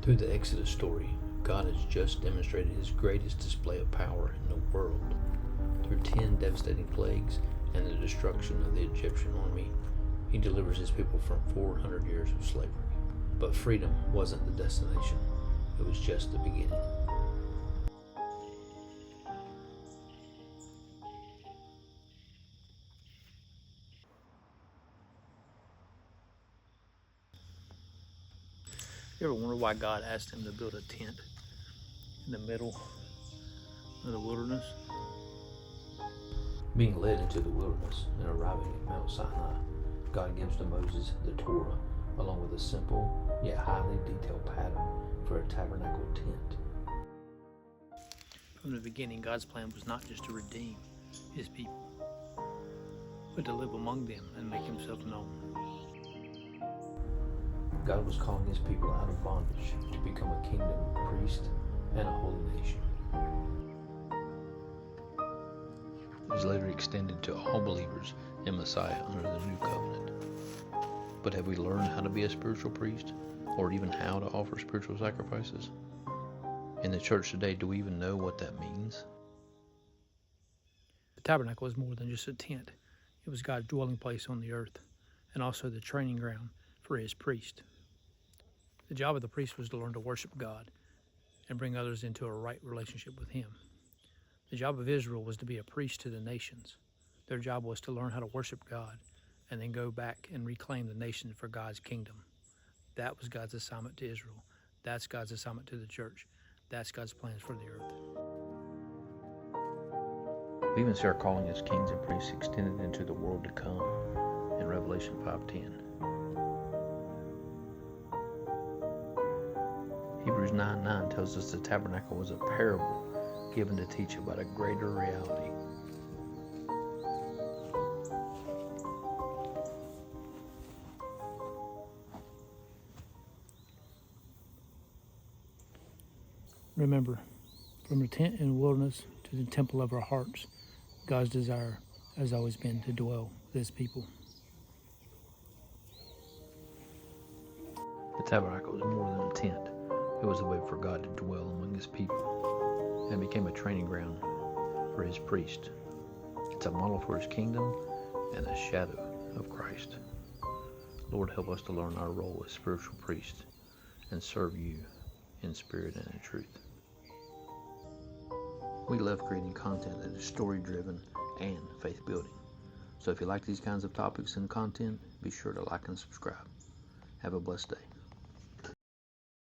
Through the Exodus story, God has just demonstrated his greatest display of power in the world. Through 10 devastating plagues and the destruction of the Egyptian army, he delivers his people from 400 years of slavery. But freedom wasn't the destination, it was just the beginning. You ever wonder why God asked him to build a tent in the middle of the wilderness? Being led into the wilderness and arriving at Mount Sinai, God gives to Moses the Torah, along with a simple yet highly detailed pattern for a tabernacle tent. From the beginning, God's plan was not just to redeem his people, but to live among them and make himself known. God was calling his people out of bondage to become a kingdom, priest, and a holy nation. It was later extended to all believers in Messiah under the new covenant. But have we learned how to be a spiritual priest, or even how to offer spiritual sacrifices? In the church today, do we even know what that means? The tabernacle was more than just a tent. It was God's dwelling place on the earth, and also the training ground for his priest. The job of the priest was to learn to worship God and bring others into a right relationship with him. The job of Israel was to be a priest to the nations. Their job was to learn how to worship God and then go back and reclaim the nation for God's kingdom. That was God's assignment to Israel. That's God's assignment to the church. That's God's plans for the earth. We even see our calling as kings and priests extended into the world to come in Revelation 5:10. Hebrews 9:9 tells us the tabernacle was a parable given to teach about a greater reality. Remember, from the tent in the wilderness to the temple of our hearts, God's desire has always been to dwell with his people. The tabernacle was more than a tent. It was a way for God to dwell among his people and became a training ground for his priest. It's a model for his kingdom and a shadow of Christ. Lord, help us to learn our role as spiritual priests and serve you in spirit and in truth. We love creating content that is story-driven and faith-building. So if you like these kinds of topics and content, be sure to like and subscribe. Have a blessed day.